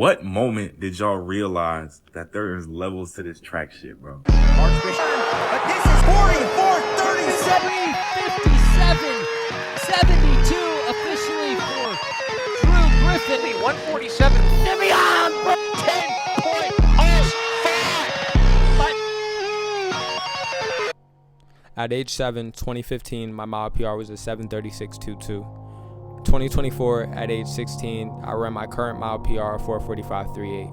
What moment did y'all realize that there is levels to this track shit, bro? Archbishop, but this is 44-37, 57, 72 officially for Drew Griffin. 147, Simeon, 10.05. At age 7, 2015, my mile PR was a 7:36.22. 2024, at age 16, I ran my current mile PR 4:45.38.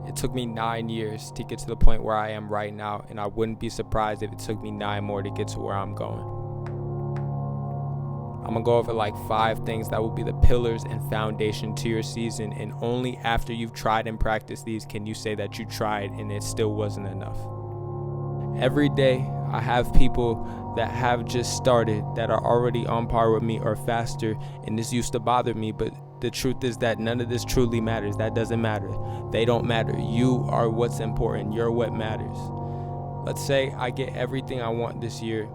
It took me 9 years to get to the point where I am right now, and I wouldn't be surprised if it took me 9 more to get to where I'm going. I'm gonna go over like 5 things that will be the pillars and foundation to your season, and only after you've tried and practiced these can you say that you tried and it still wasn't enough. Every day, I have people that have just started that are already on par with me or faster, and this used to bother me, but the truth is that none of this truly matters. That doesn't matter. They don't matter. You are what's important. You're what matters. Let's say I get everything I want this year.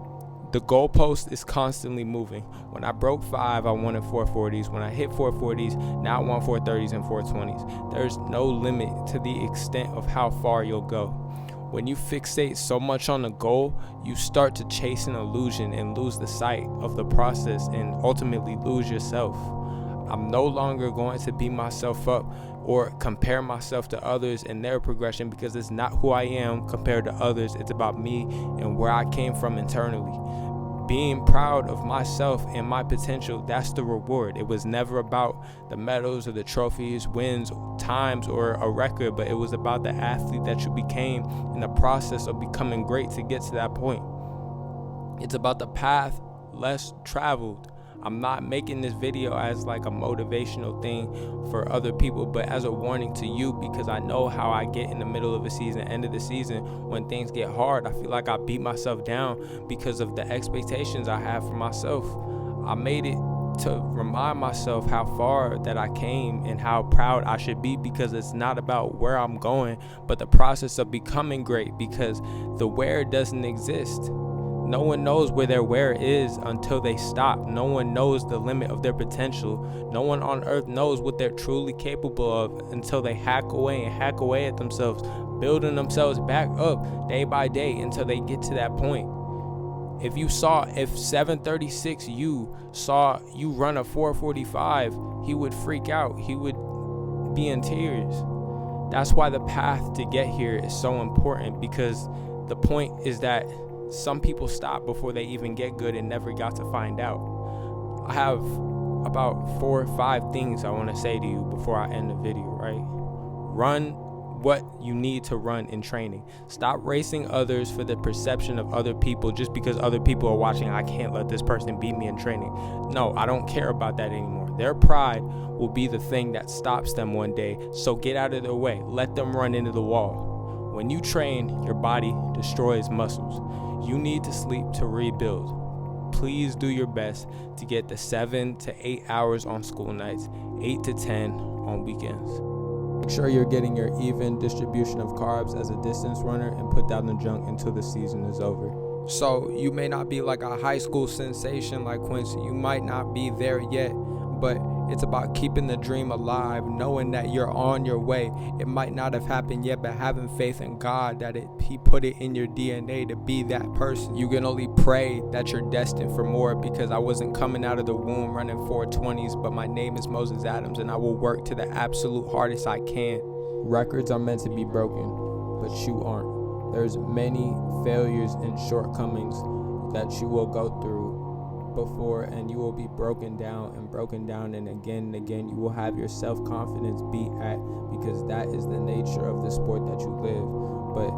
The goalpost is constantly moving. When I broke 5, I wanted 440s. When I hit 440s, now I want 430s and 420s. There's no limit to the extent of how far you'll go. When you fixate so much on the goal, you start to chase an illusion and lose the sight of the process and ultimately lose yourself. I'm no longer going to beat myself up or compare myself to others and their progression, because it's not who I am compared to others. It's about me and where I came from internally. Being proud of myself and my potential, that's the reward. It was never about the medals or the trophies, wins, times, or a record, but it was about the athlete that you became in the process of becoming great to get to that point. It's about the path less traveled. I'm not making this video as like a motivational thing for other people, but as a warning to you, because I know how I get in the middle of a season, end of the season, when things get hard. I feel like I beat myself down because of the expectations I have for myself. I made it to remind myself how far that I came and how proud I should be, because it's not about where I'm going, but the process of becoming great, because the where doesn't exist. No one knows where their where is until they stop. No one knows the limit of their potential. No one on earth knows what they're truly capable of until they hack away at themselves, building themselves back up day by day until they get to that point. If 736 you saw you run a 445, he would freak out. He would be in tears. That's why the path to get here is so important, because the point is that some people stop before they even get good and never got to find out. I have about 4 or 5 things I want to say to you before I end the video, right? Run what you need to run in training. Stop racing others for the perception of other people just because other people are watching. I can't let this person beat me in training. No, I don't care about that anymore. Their pride will be the thing that stops them one day, so get out of their way. Let them run into the wall. When you train, your body destroys muscles. You need to sleep to rebuild. Please do your best to get the 7 to 8 hours on school nights, 8 to 10 on weekends. Make sure you're getting your even distribution of carbs as a distance runner, and put down the junk until the season is over. So you may not be like a high school sensation like Quincy. You might not be there yet, but it's about keeping the dream alive, knowing that you're on your way. It might not have happened yet, but having faith in God that He put it in your DNA to be that person. You can only pray that you're destined for more, because I wasn't coming out of the womb running 420s, but my name is Moses Adams, and I will work to the absolute hardest I can. Records are meant to be broken, but you aren't. There's many failures and shortcomings that you will go through before, and you will be broken down, and again you will have your self-confidence beat at, because that is the nature of the sport that you live. But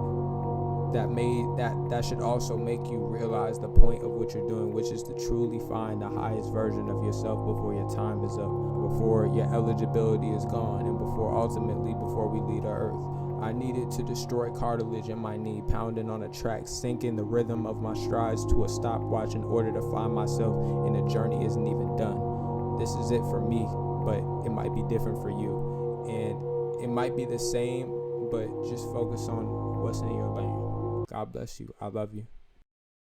that should also make you realize the point of what you're doing, which is to truly find the highest version of yourself before your time is up, before your eligibility is gone, and before we leave the earth. I needed to destroy cartilage in my knee, pounding on a track, syncing the rhythm of my strides to a stopwatch in order to find myself, and the journey isn't even done. This is it for me, but it might be different for you. And it might be the same, but just focus on what's in your lane. God bless you. I love you.